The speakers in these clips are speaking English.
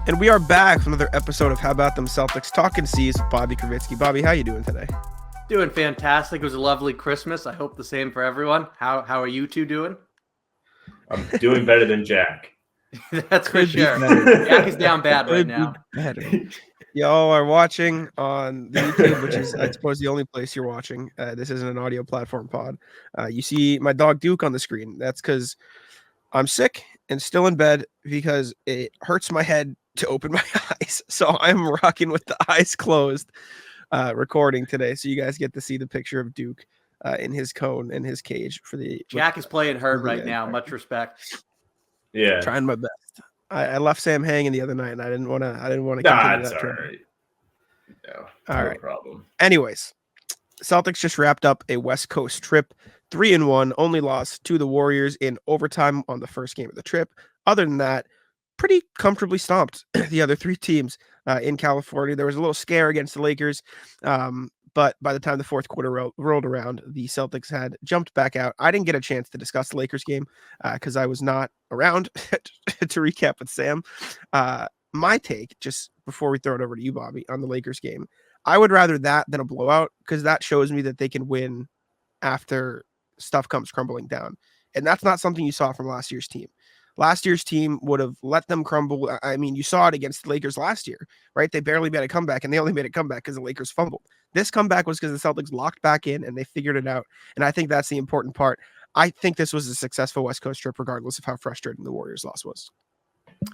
And we are back for another episode of How About Them Celtics Talking C's with Bobby Kravitsky. Bobby, how you doing today? Doing fantastic. It was a lovely Christmas. I hope the same for everyone. How are you two doing? I'm doing better than Jack. That's for sure. Jack is down bad right now. Y'all are watching on the YouTube, which is, I suppose, the only place you're watching. This isn't an audio platform pod. You see my dog Duke on the screen. That's because I'm sick and still in bed because it hurts my head to open my eyes. So I'm rocking with the eyes closed recording today. So you guys get to see the picture of Duke in his cone and his cage for the Jack is playing hurt right now. Much respect. Yeah, trying my best. I left Sam hanging the other night, and I didn't want to. Continue that's that all trend. right. No, All no right. problem. Anyways, Celtics just wrapped up a West Coast trip, 3-1, only lost to the Warriors in overtime on the first game of the trip. Other than that, pretty comfortably stomped the other three teams in California. There was a little scare against the Lakers, but by the time the fourth quarter rolled around, the Celtics had jumped back out. I didn't get a chance to discuss the Lakers game because I was not around to recap with Sam. My take, just before we throw it over to you, Bobby, on the Lakers game, I would rather that than a blowout because that shows me that they can win after stuff comes crumbling down. And that's not something you saw from last year's team. Last year's team would have let them crumble. I mean, you saw it against the Lakers last year, right? They barely made a comeback, and they only made a comeback because the Lakers fumbled. This comeback was because the Celtics locked back in, and they figured it out. And I think that's the important part. I think this was a successful West Coast trip, regardless of how frustrating the Warriors' loss was.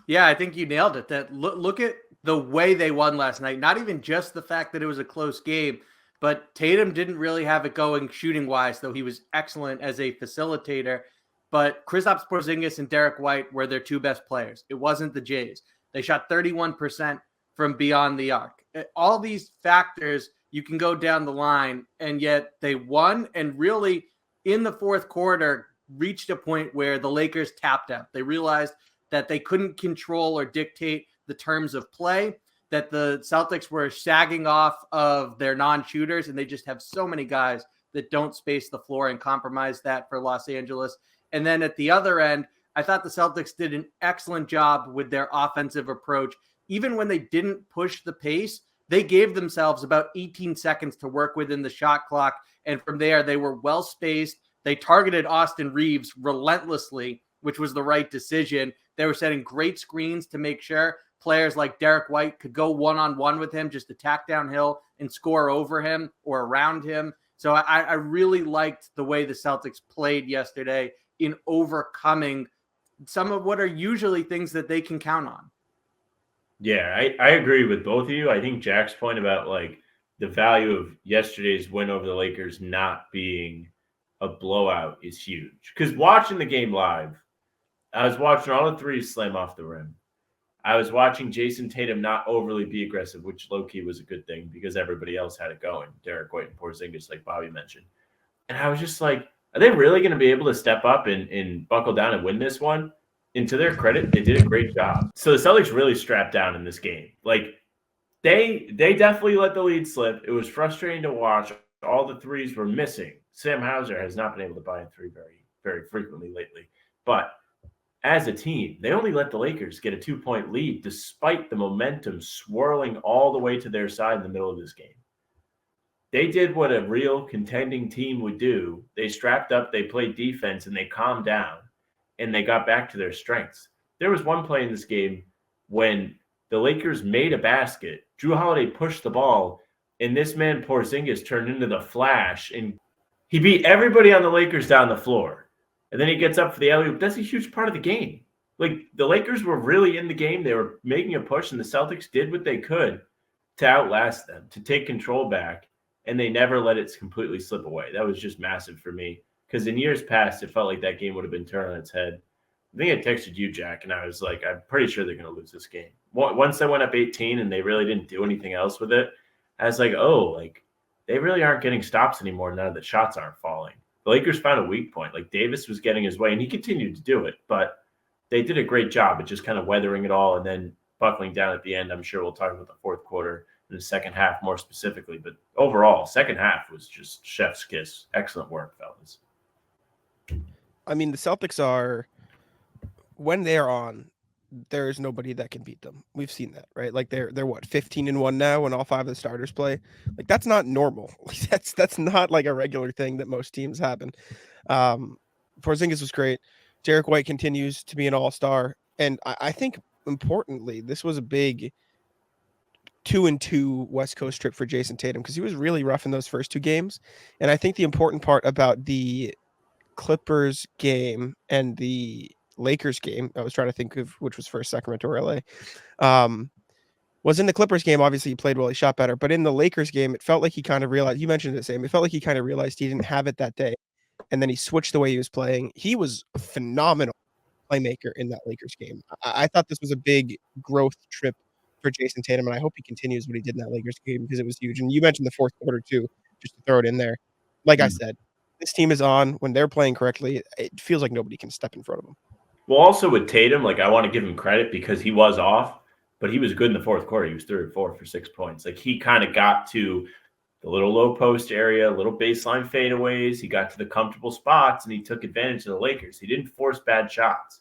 Yeah, I think you nailed it. That look at the way they won last night. Not even just the fact that it was a close game, but Tatum didn't really have it going shooting-wise, though he was excellent as a facilitator. But Kristaps Porzingis and Derek White were their two best players. It wasn't the Jays. They shot 31% from beyond the arc. All these factors, you can go down the line, and yet they won and really, in the fourth quarter, reached a point where the Lakers tapped out. They realized that they couldn't control or dictate the terms of play, that the Celtics were sagging off of their non-shooters, and they just have so many guys that don't space the floor and compromise that for Los Angeles. And then at the other end, I thought the Celtics did an excellent job with their offensive approach. Even when they didn't push the pace, they gave themselves about 18 seconds to work within the shot clock. And from there, they were well spaced. They targeted Austin Reeves relentlessly, which was the right decision. They were setting great screens to make sure players like Derek White could go one-on-one with him, just attack downhill and score over him or around him. So I really liked the way the Celtics played yesterday in overcoming some of what are usually things that they can count on. Yeah, I agree with both of you. I think Jack's point about like the value of yesterday's win over the Lakers not being a blowout is huge. Because watching the game live, I was watching all the threes slam off the rim. I was watching Jason Tatum not overly be aggressive, which low-key was a good thing because everybody else had it going. Derek White and Porzingis, like Bobby mentioned. And I was just like, are they really going to be able to step up and buckle down and win this one? And to their credit, they did a great job. So the Celtics really strapped down in this game. Like, they definitely let the lead slip. It was frustrating to watch. All the threes were missing. Sam Hauser has not been able to buy in three very, very frequently lately. But as a team, they only let the Lakers get a 2-point lead despite the momentum swirling all the way to their side in the middle of this game. They did what a real contending team would do. They strapped up, they played defense, and they calmed down, and they got back to their strengths. There was one play in this game when the Lakers made a basket. Drew Holiday pushed the ball, and this man Porzingis turned into the Flash, and he beat everybody on the Lakers down the floor. And then he gets up for the alley-oop. That's a huge part of the game. Like, the Lakers were really in the game. They were making a push, and the Celtics did what they could to outlast them, to take control back. And they never let it completely slip away. That was just massive for me. Because in years past, it felt like that game would have been turned on its head. I think I texted you, Jack, and I was like, I'm pretty sure they're going to lose this game. Once they went up 18 and they really didn't do anything else with it, I was like, oh, like, they really aren't getting stops anymore now that shots aren't falling. The Lakers found a weak point. Like, Davis was getting his way, and he continued to do it. But they did a great job at just kind of weathering it all and then buckling down at the end. I'm sure we'll talk about the fourth quarter in the second half more specifically. But overall, second half was just chef's kiss. Excellent work, fellas. I mean, the Celtics are, when they're on, there is nobody that can beat them. We've seen that, right? Like they're what 15-1 now when all 5 of the starters play. Like that's not normal. Like that's not like a regular thing that most teams happen. Porzingis was great. Derek White continues to be an all-star, and I think importantly, this was a big 2-2 West Coast trip for Jason Tatum because he was really rough in those first 2 games. And I think the important part about the Clippers game and the Lakers game, I was trying to think of which was first, Sacramento or LA, was in the Clippers game. Obviously, he played well, he shot better. But in the Lakers game, it felt like he kind of realized, you mentioned it, Sam, it felt like he kind of realized he didn't have it that day. And then he switched the way he was playing. He was a phenomenal playmaker in that Lakers game. I thought this was a big growth trip for Jason Tatum, and I hope he continues what he did in that Lakers game because it was huge. And you mentioned the fourth quarter too, just to throw it in there. Like I said, this team is on when they're playing correctly. It feels like nobody can step in front of them. Well, also with Tatum, like I want to give him credit because he was off, but he was good in the fourth quarter. He was 3 or 4 for 6 points. Like he kind of got to the little low post area, little baseline fadeaways. He got to the comfortable spots and he took advantage of the Lakers. He didn't force bad shots.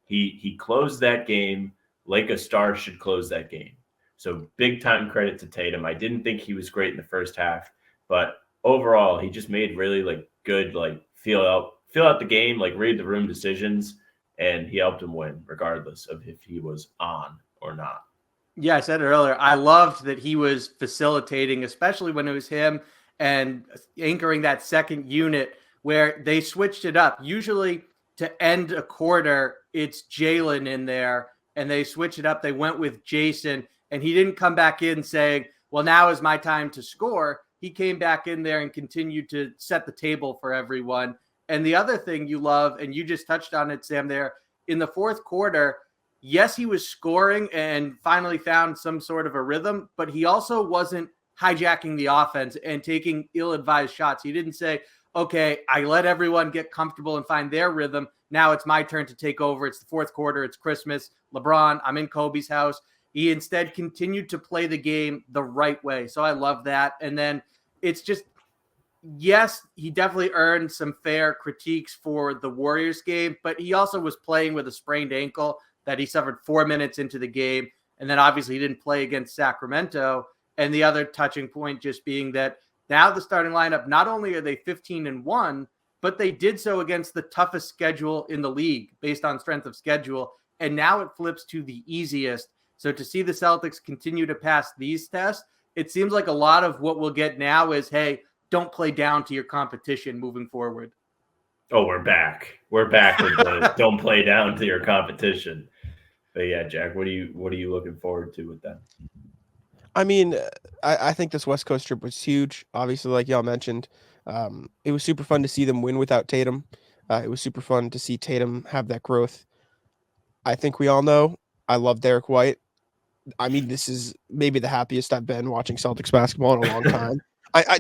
He closed that game like a star should close that game. So big time credit to Tatum. I didn't think he was great in the first half, but overall he just made really like good, like feel out the game, like read the room decisions, and he helped him win regardless of if he was on or not. Yeah, I said it earlier. I loved that he was facilitating, especially when it was him and anchoring that second unit where they switched it up. Usually to end a quarter, it's Jalen in there, and they switch it up. They went with Jason, and he didn't come back in saying, well, now is my time to score. He came back in there and continued to set the table for everyone. And the other thing you love, and you just touched on it, Sam, there, in the fourth quarter, yes, he was scoring and finally found some sort of a rhythm, but he also wasn't hijacking the offense and taking ill-advised shots. He didn't say, okay, I let everyone get comfortable and find their rhythm. Now it's my turn to take over. It's the fourth quarter. It's Christmas. LeBron, I'm in Kobe's house. He instead continued to play the game the right way. So I love that. And then it's just, yes, he definitely earned some fair critiques for the Warriors game, but he also was playing with a sprained ankle that he suffered 4 minutes into the game. And then obviously he didn't play against Sacramento. And the other touching point just being that now the starting lineup, not only are they 15-1, but they did so against the toughest schedule in the league based on strength of schedule. And now it flips to the easiest. So to see the Celtics continue to pass these tests, it seems like a lot of what we'll get now is, hey, don't play down to your competition moving forward. Oh, we're back. We're back with the don't play down to your competition. But yeah, Jack, what are you looking forward to with that? I mean, I think this West Coast trip was huge. Obviously, like y'all mentioned, it was super fun to see them win without Tatum. It was super fun to see Tatum have that growth. I think we all know I love Derek White. I mean, this is maybe the happiest I've been watching Celtics basketball in a long time.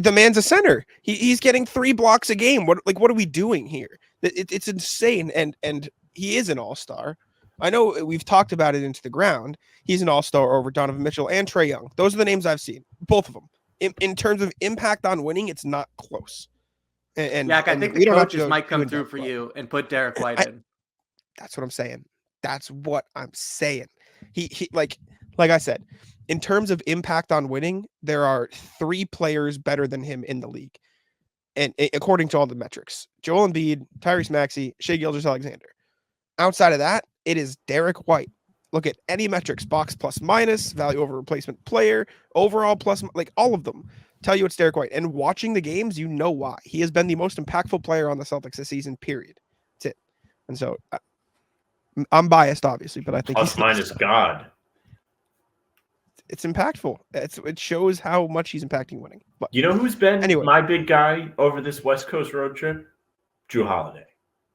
The man's a center. He's getting 3 blocks a game. What are we doing here? It's insane. And he is an all-star. I know we've talked about it into the ground. He's an all-star over Donovan Mitchell and Trae Young. Those are the names I've seen, both of them. In terms of impact on winning, it's not close. And Jack, I think the coaches might come through for you and put Derek White in. That's what I'm saying. That's what I'm saying. He like I said, in terms of impact on winning, there are 3 players better than him in the league. And according to all the metrics, Joel Embiid, Tyrese Maxey, Shai Gilgeous-Alexander. Outside of that, it is Derek White. Look at any metrics, box plus minus, value over replacement player, overall plus, like all of them tell you it's Derek White. And watching the games, you know why. He has been the most impactful player on the Celtics this season, period. That's it. And so I'm biased, obviously, but I think plus minus God. It's impactful. It shows how much he's impacting winning. But you know who's been anyway, my big guy over this West Coast road trip? Jrue Holiday.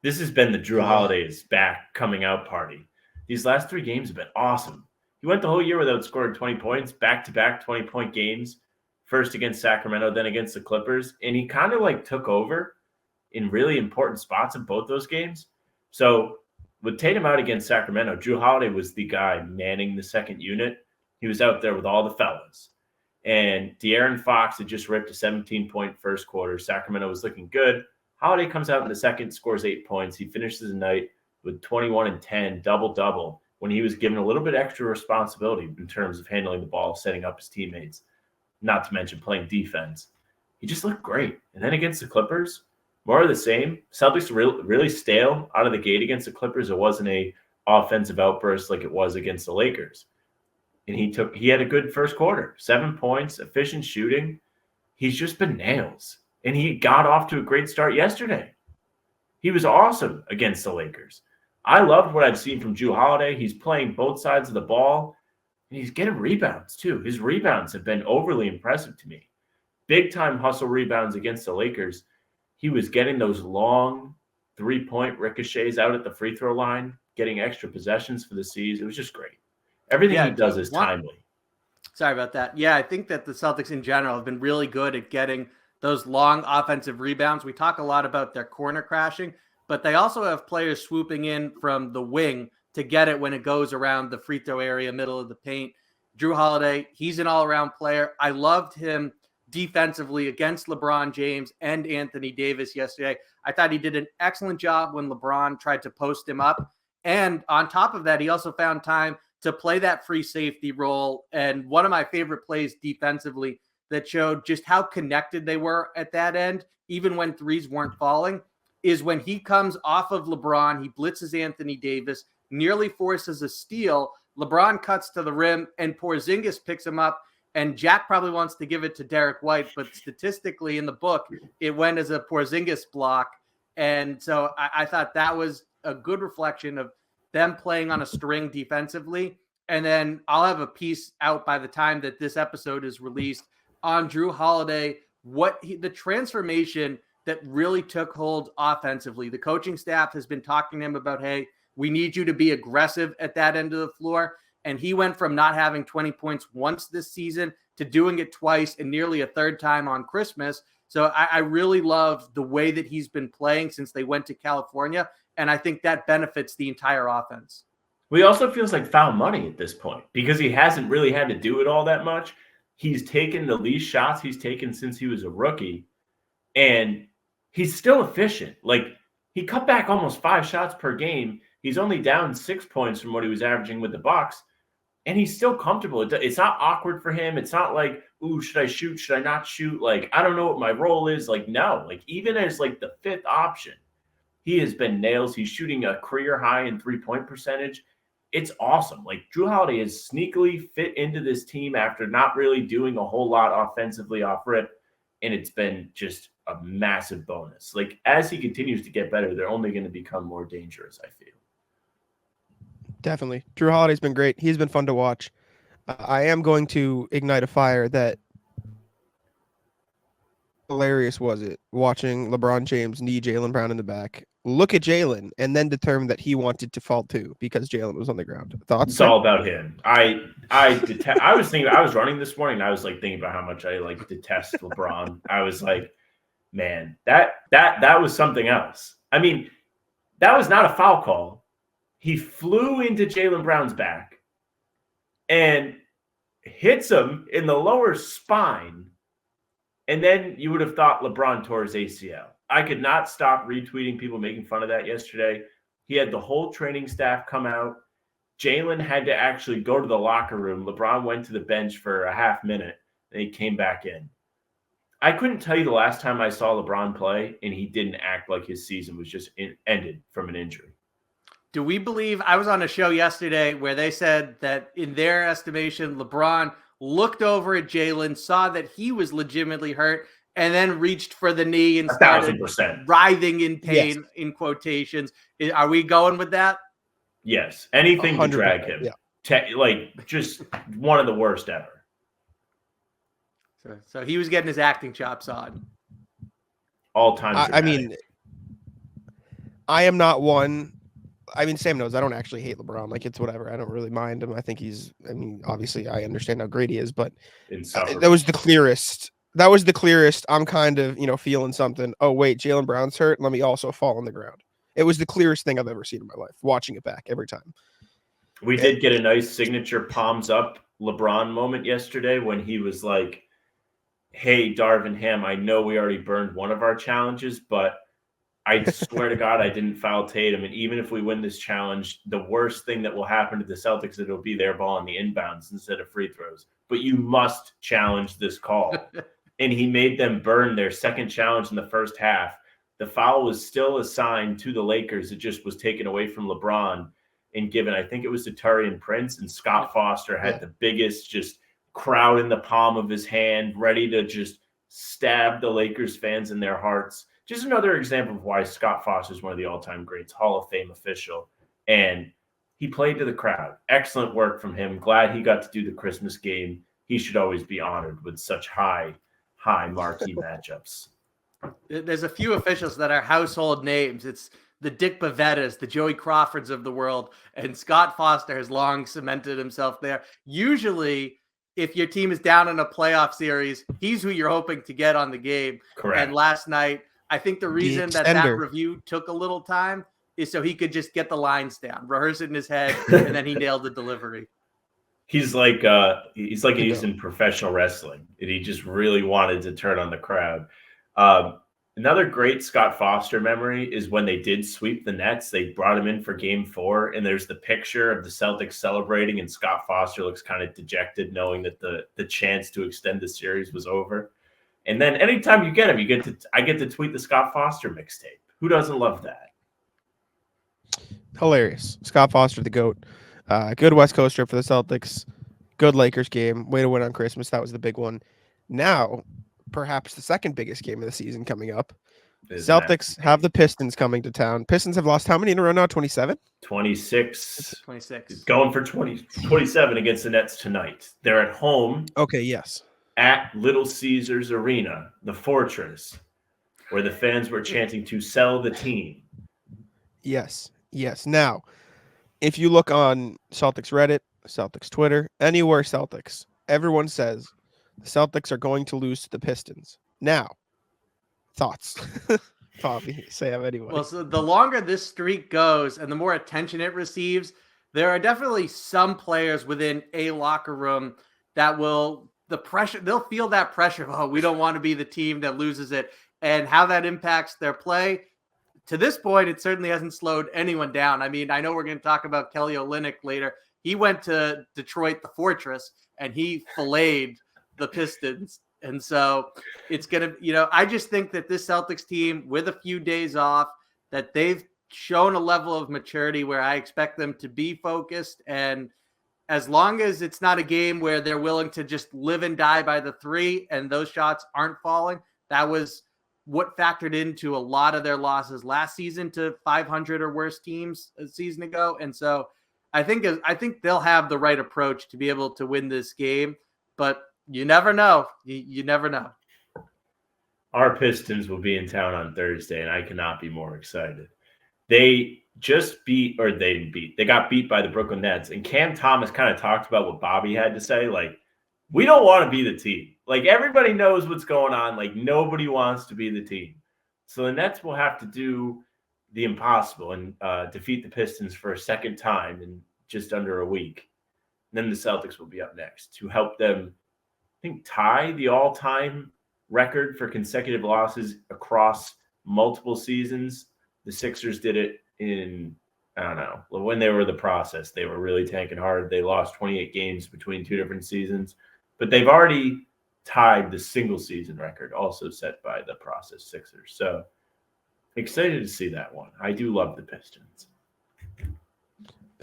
This has been the Jrue Holiday is back coming out party. These last 3 games have been awesome. He went the whole year without scoring 20 points, back-to-back 20-point games, first against Sacramento, then against the Clippers, and he kind of like took over in really important spots in both those games. So with Tatum out against Sacramento, Jrue Holiday was the guy manning the second unit. He was out there with all the fellas. And De'Aaron Fox had just ripped a 17-point first quarter. Sacramento was looking good. Holiday comes out in the second, scores 8 points. He finishes the night with 21 and 10, double-double. when he was given a little bit extra responsibility in terms of handling the ball, setting up his teammates, not to mention playing defense, he just looked great. And then against the Clippers, more of the same. Celtics really stale out of the gate against the Clippers. It wasn't a offensive outburst like it was against the Lakers. And he had a good first quarter, 7 points, efficient shooting. He's just been nails. And he got off to a great start yesterday. He was awesome against the Lakers. I loved what I've seen from Jrue Holiday. He's playing both sides of the ball, and he's getting rebounds too. His rebounds have been overly impressive to me. Big-time hustle rebounds against the Lakers. He was getting those long three-point ricochets out at the free throw line, getting extra possessions for the C's. It was just great. Everything he does is timely. Sorry about that. Yeah, I think that the Celtics in general have been really good at getting those long offensive rebounds. We talk a lot about their corner crashing, but they also have players swooping in from the wing to get it when it goes around the free throw area, middle of the paint. Jrue Holiday, he's an all-around player. I loved him defensively against LeBron James and Anthony Davis yesterday. I thought he did an excellent job when LeBron tried to post him up. And on top of that, he also found time to play that free safety role. And one of my favorite plays defensively that showed just how connected they were at that end, even when threes weren't falling, is when he comes off of LeBron, he blitzes Anthony Davis, nearly forces a steal. LeBron cuts to the rim and Porzingis picks him up. And Jack probably wants to give it to Derek White, but statistically in the book, it went as a Porzingis block. And so I thought that was a good reflection of them playing on a string defensively. And then I'll have a piece out by the time that this episode is released on Jrue Holiday, the transformation that really took hold offensively. The coaching staff has been talking to him about, hey, we need you to be aggressive at that end of the floor. And he went from not having 20 points once this season to doing it twice and nearly a third time on Christmas. So I really love the way that he's been playing since they went to California. And I think that benefits the entire offense. Well, he also feels like found money at this point because he hasn't really had to do it all that much. He's taken the least shots he's taken since he was a rookie. And he's still efficient. Like, he cut back almost 5 shots per game. He's only down 6 points from what he was averaging with the Bucks. And he's still comfortable. It's not awkward for him. It's not like, ooh, should I shoot? Should I not shoot? Like, I don't know what my role is. Like, no. Like, even as, like, the 5th option, he has been nails. He's shooting a career high in three-point percentage. It's awesome. Like, Jrue Holiday has sneakily fit into this team after not really doing a whole lot offensively off rip. And it's been just a massive bonus. Like, as he continues to get better, they're only going to become more dangerous, I feel. Definitely. Jrue Holiday's been great. He's been fun to watch. I am going to ignite a fire that hilarious was it watching LeBron James knee Jaylen Brown in the back, look at Jaylen, and then determine that he wanted to fall too because Jaylen was on the ground. Thoughts? It's all about him. I was running this morning and I was like thinking about how much I like detest LeBron. I was like, man, that was something else. I mean, that was not a foul call. He flew into Jaylen Brown's back and hits him in the lower spine. And then you would have thought LeBron tore his ACL. I could not stop retweeting people making fun of that yesterday. He had the whole training staff come out. Jaylen had to actually go to the locker room. LeBron went to the bench for a half minute, and he came back in. I couldn't tell you the last time I saw LeBron play, and he didn't act like his season was just ended from an injury. Do we believe – I was on a show yesterday where they said that in their estimation, LeBron looked over at Jaylen, saw that he was legitimately hurt, and then reached for the knee and started 1,000%. writhing in pain, yes. in quotations. Are we going with that? Yes. Anything to drag him. Yeah. Like, just one of the worst ever. So he was getting his acting chops on. All time. I mean, I am not one. I mean, Sam knows I don't actually hate LeBron. Like, it's whatever. I don't really mind him. I think obviously I understand how great he is, but that was the clearest. I'm kind of, feeling something. Oh, wait, Jaylen Brown's hurt. Let me also fall on the ground. It was the clearest thing I've ever seen in my life, watching it back every time. We did get a nice signature palms up LeBron moment yesterday when he was like, hey, Darvin Ham, I know we already burned one of our challenges, but I swear to God, I didn't foul Tatum. And even if we win this challenge, the worst thing that will happen to the Celtics is it'll be their ball in the inbounds instead of free throws. But you must challenge this call. And he made them burn their second challenge in the first half. The foul was still assigned to the Lakers. It just was taken away from LeBron and given, I think it was to Taurean Prince, and Scott Foster had the biggest just crowd in the palm of his hand, ready to just stab the Lakers fans in their hearts. Just another example of why Scott Foster is one of the all-time greats, Hall of Fame official. And he played to the crowd. Excellent work from him. Glad he got to do the Christmas game. He should always be honored with such high marquee matchups. There's a few officials that are household names. It's the Dick Bavettas, the Joey Crawfords of the world, and Scott Foster has long cemented himself there. Usually, if your team is down in a playoff series, he's who you're hoping to get on the game. Correct. And last night, I think the reason that review took a little time is so he could just get the lines down, rehearse it in his head, and then he nailed the delivery. He's like he's in professional wrestling, and he just really wanted to turn on the crowd. Another great Scott Foster memory is when they did sweep the Nets. They brought him in for Game 4, and there's the picture of the Celtics celebrating, and Scott Foster looks kind of dejected, knowing that the chance to extend the series was over. And then anytime you get him, I get to tweet the Scott Foster mixtape. Who doesn't love that? Hilarious. Scott Foster, the GOAT. Good West Coast trip for the Celtics. Good Lakers game. Way to win on Christmas. That was the big one. Now, perhaps the second biggest game of the season coming up. Celtics have the Pistons coming to town. Pistons have lost how many in a row now? 27? 26. 26. Going for 27 against the Nets tonight. They're at home. Okay, yes. At Little Caesars Arena, the fortress, where the fans were chanting to sell the team. Yes. Now, if you look on Celtics Reddit, Celtics Twitter, anywhere Celtics, everyone says the Celtics are going to lose to the Pistons. Now, thoughts? Bobby, say them anyway. Well, so the longer this streak goes and the more attention it receives, there are definitely some players within a locker room that they'll feel that pressure. Oh, we don't want to be the team that loses it, and how that impacts their play. To this point, it certainly hasn't slowed anyone down. I mean, I know we're going to talk about Kelly Olynyk later. He went to Detroit, the fortress, and he filleted the Pistons. And so it's going to, I just think that this Celtics team, with a few days off, that they've shown a level of maturity where I expect them to be focused. And as long as it's not a game where they're willing to just live and die by the three and those shots aren't falling, that was what factored into a lot of their losses last season to 500 or worse teams a season ago. And so I think they'll have the right approach to be able to win this game, but you never know. You never know. Our Pistons will be in town on Thursday, and I cannot be more excited. They got beat by the Brooklyn Nets, and Cam Thomas kind of talked about what Bobby had to say. Like, we don't want to be the team. Like, everybody knows what's going on. Like, nobody wants to be the team. So the Nets will have to do the impossible and defeat the Pistons for a second time in just under a week. And then the Celtics will be up next to help them, I think, tie the all-time record for consecutive losses across multiple seasons. The Sixers did it in, I don't know, when they were the process. They were really tanking hard. They lost 28 games between two different seasons. But they've already tied the single season record, also set by the process Sixers. So excited to see that one. I do love the Pistons.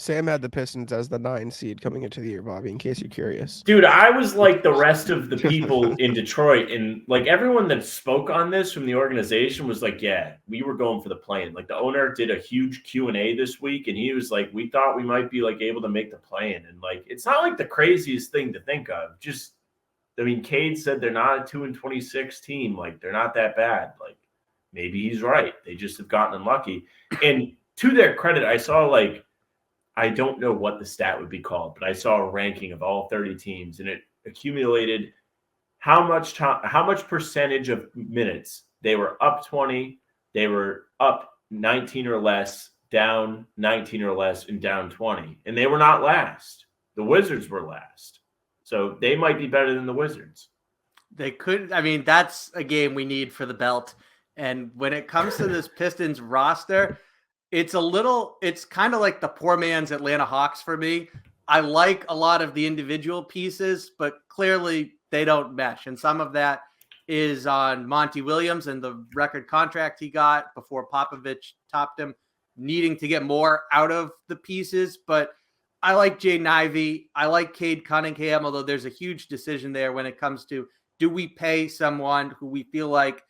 Sam had the Pistons as the 9 seed coming into the year, Bobby, in case you're curious. Dude, I was like the rest of the people in Detroit, and like everyone that spoke on this from the organization was like, yeah, we were going for the play-in. Like the owner did a huge Q&A this week, and he was like, we thought we might be like able to make the play-in. And like, it's not like the craziest thing to think of. Just, I mean, Cade said they're not a 2-26 team. Like, they're not that bad. Like, maybe he's right. They just have gotten unlucky. And to their credit, I saw like, I don't know what the stat would be called, but I saw a ranking of all 30 teams, and it accumulated how much percentage of minutes they were up 20, they were up 19 or less, down 19 or less, and down 20. And they were not last. The Wizards were last. So they might be better than the Wizards. They could. I mean, that's a game we need for the belt. And when it comes to this Pistons roster, it's kind of like the poor man's Atlanta Hawks for me. I like a lot of the individual pieces, but clearly they don't mesh. And some of that is on Monty Williams and the record contract he got before Popovich topped him, needing to get more out of the pieces. But I like Jaden Ivey. I like Cade Cunningham, although there's a huge decision there when it comes to, do we pay someone who we feel like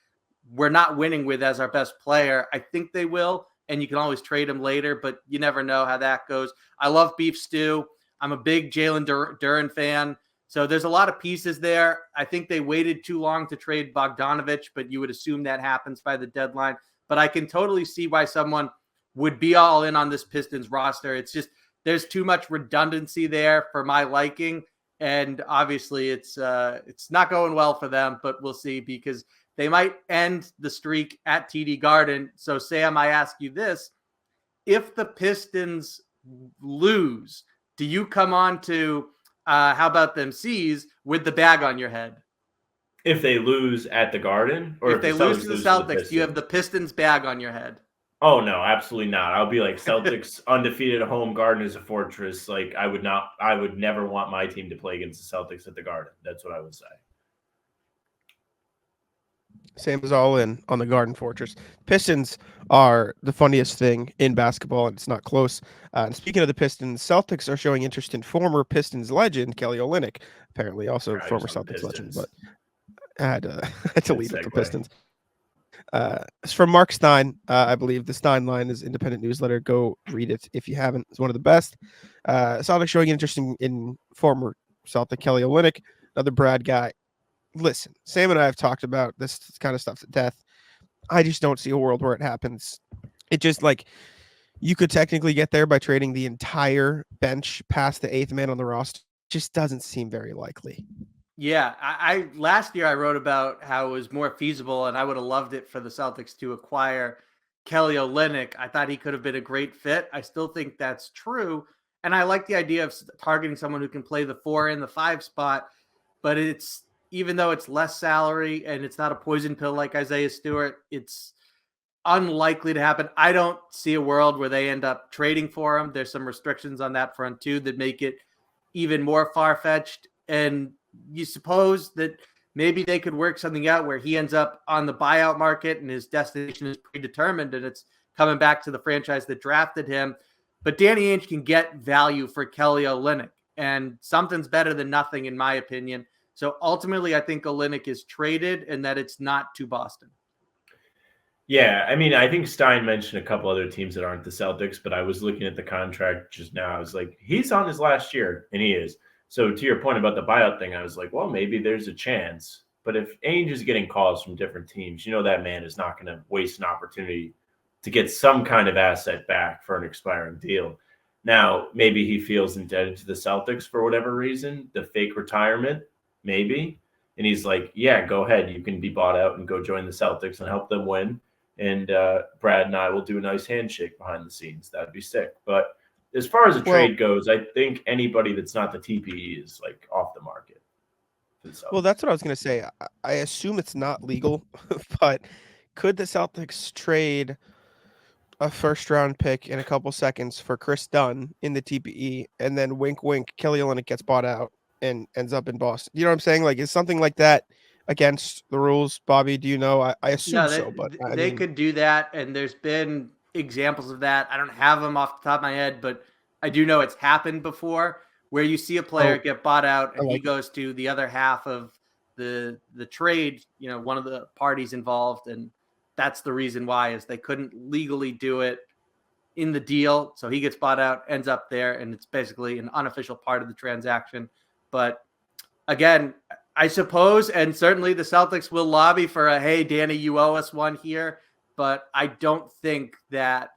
we're not winning with as our best player? I think they will, and you can always trade him later, but you never know how that goes. I love Beef Stew. I'm a big Jalen Duren fan. So there's a lot of pieces there. I think they waited too long to trade Bogdanovich, but you would assume that happens by the deadline. But I can totally see why someone would be all in on this Pistons roster. It's just, there's too much redundancy there for my liking. And obviously it's not going well for them, but we'll see, because they might end the streak at TD Garden. So Sam, I ask you this: if the Pistons lose, do you come on to how about them C's with the bag on your head? If they lose at the Garden, or if they lose to the Celtics, do you have the Pistons bag on your head? Oh no, absolutely not. I'll be like, Celtics undefeated at home, Garden is a fortress. Like, I would never want my team to play against the Celtics at the Garden. That's what I would say. Sam is all in on the Garden Fortress. Pistons are the funniest thing in basketball, and it's not close. And speaking of the Pistons, Celtics are showing interest in former Pistons legend Kelly Olynyk, apparently also former Celtics legend, but I had to lead with the Pistons. It's from Mark Stein. I believe the Stein line is independent newsletter. Go read it if you haven't. It's one of the best. Celtics showing interest in former Celtic Kelly Olynyk, another Brad guy. Listen, Sam and I have talked about this kind of stuff to death. I just don't see a world where it happens. It just, like, you could technically get there by trading the entire bench past the eighth man on the roster. Just doesn't seem very likely. Yeah, I last year I wrote about how it was more feasible, and I would have loved it for the Celtics to acquire Kelly Olynyk. I thought he could have been a great fit. I still think that's true, and I like the idea of targeting someone who can play the 4 and the 5 spot. But it's, even though it's less salary and it's not a poison pill like Isaiah Stewart, it's unlikely to happen. I don't see a world where they end up trading for him. There's some restrictions on that front too that make it even more far-fetched. And you suppose that maybe they could work something out where he ends up on the buyout market and his destination is predetermined and it's coming back to the franchise that drafted him. But Danny Ainge can get value for Kelly Olynyk, and something's better than nothing, in my opinion. So ultimately, I think Olynyk is traded and that it's not to Boston. Yeah, I mean, I think Stein mentioned a couple other teams that aren't the Celtics, but I was looking at the contract just now. I was like, he's on his last year, and he is. So to your point about the buyout thing, I was like, well, maybe there's a chance. But if Ainge is getting calls from different teams, you know that man is not going to waste an opportunity to get some kind of asset back for an expiring deal. Now, maybe he feels indebted to the Celtics for whatever reason, the fake retirement, maybe. And he's like, yeah, go ahead. You can be bought out and go join the Celtics and help them win. And Brad and I will do a nice handshake behind the scenes. That'd be sick. But as far as a trade goes, I think anybody that's not the TPE is like off the market. Well, that's what I was going to say. I assume it's not legal, but could the Celtics trade a first-round pick in a couple seconds for Chris Dunn in the TPE, and then wink, wink, Kelly Olynyk gets bought out and ends up in Boston? You know what I'm saying? Like, is something like that against the rules, Bobby? Do you know? I assume so, but they could do that, and there's been examples of that. I don't have them off the top of my head, but I do know it's happened before, where you see a player get bought out and he goes to the other half of the trade, you know, one of the parties involved, and that's the reason why, is they couldn't legally do it in the deal. So he gets bought out, ends up there, and it's basically an unofficial part of the transaction. But again, I suppose, and certainly the Celtics will lobby for a, hey, Danny, you owe us one here. But I don't think that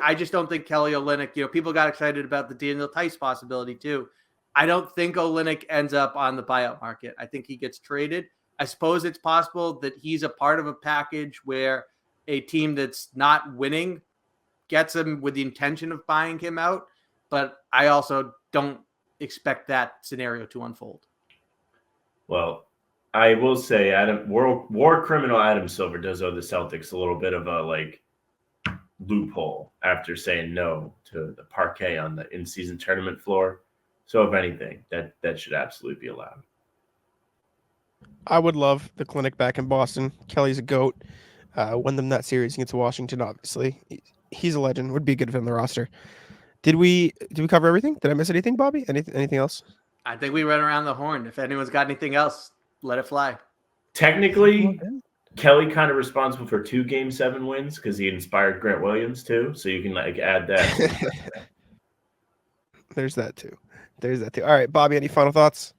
I just don't think Kelly Olynyk, you know, people got excited about the Daniel Tice possibility too. I don't think Olynyk ends up on the buyout market. I think he gets traded. I suppose it's possible that he's a part of a package where a team that's not winning gets him with the intention of buying him out. But I also don't expect that scenario to unfold. Well, I will say war criminal Adam Silver does owe the Celtics a little bit of a loophole after saying no to the parquet on the in-season tournament floor. So if anything, that should absolutely be allowed. I would love the clinic back in Boston. Kelly's a GOAT. Win them that series against Washington, obviously. He's a legend. Would be good for him on the roster. Did we cover everything? Did I miss anything, Bobby? Anything else? I think we ran around the horn. If anyone's got anything else, let it fly. Technically, Kelly kind of responsible for 2 Game 7 wins because he inspired Grant Williams too. So you can add that. There's that too. All right, Bobby, any final thoughts?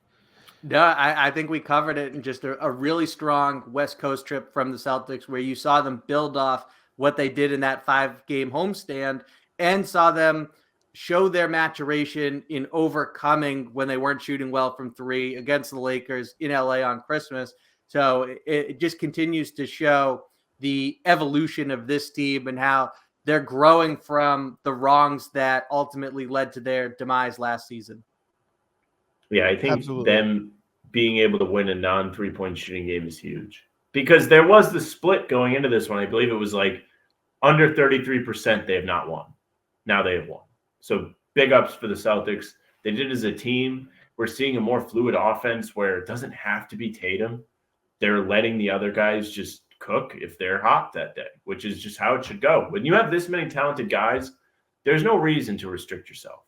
No, I think we covered it in just a really strong West Coast trip from the Celtics where you saw them build off what they did in that 5-game homestand and saw them show their maturation in overcoming when they weren't shooting well from 3 against the Lakers in LA on Christmas. So it just continues to show the evolution of this team and how they're growing from the wrongs that ultimately led to their demise last season. Yeah, I think Absolutely. them being able to win a non-3-point shooting game is huge because there was the split going into this one. I believe it was under 33% they have not won. Now they have won. So big ups for the Celtics. They did it as a team. We're seeing a more fluid offense where it doesn't have to be Tatum. They're letting the other guys just cook if they're hot that day, which is just how it should go. When you have this many talented guys, there's no reason to restrict yourself.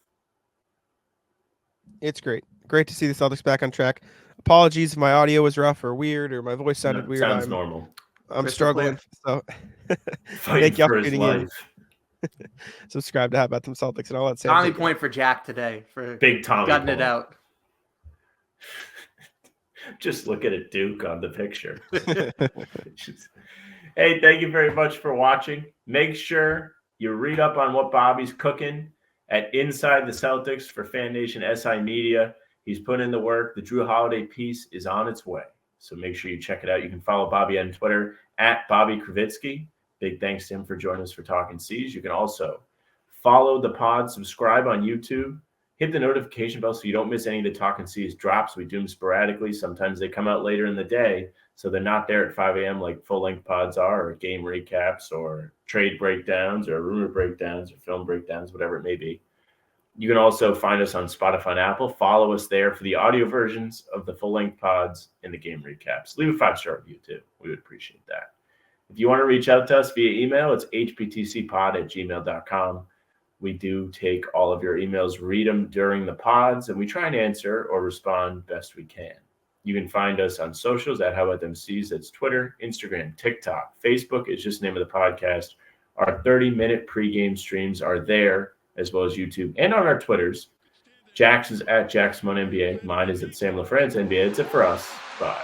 It's great. Great to see the Celtics back on track. Apologies if my audio was rough or weird or my voice sounded weird. Sounds normal. I'm struggling. So thank y'all for tuning in. Subscribe to How About Them Celtics and all that. Tommy point for Jack today for big Tommy gutting point. It out. Just look at a Duke on the picture. Hey, thank you very much for watching. Make sure you read up on what Bobby's cooking at Inside the Celtics for Fan Nation SI Media. He's put in the work. The Drew Holiday piece is on its way. So make sure you check it out. You can follow Bobby on Twitter at Bobby Kravitsky. Big thanks to him for joining us for Talking C's. You can also follow the pod, subscribe on YouTube, hit the notification bell so you don't miss any of the Talking C's drops. We do them sporadically. Sometimes they come out later in the day, so they're not there at 5 a.m. like full-length pods are, or game recaps, or trade breakdowns, or rumor breakdowns, or film breakdowns, whatever it may be. You can also find us on Spotify and Apple. Follow us there for the audio versions of the full-length pods and the game recaps. Leave a 5-star review, too. We would appreciate that. If you want to reach out to us via email, it's hptcpod@gmail.com. We do take all of your emails, read them during the pods, and we try and answer or respond best we can. You can find us on socials at How About Them C's. That's Twitter, Instagram, TikTok. Facebook is just the name of the podcast. Our 30-minute pregame streams are there, as well as YouTube, and on our Twitters. Jax is at JaxMonNBA. Mine is at Sam LaFrance NBA. That's it for us. Bye.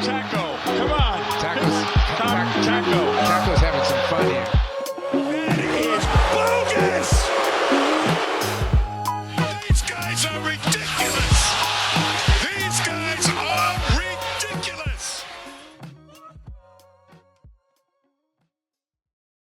Taco, come on. Taco's having some fun here. That is bogus. These guys are ridiculous.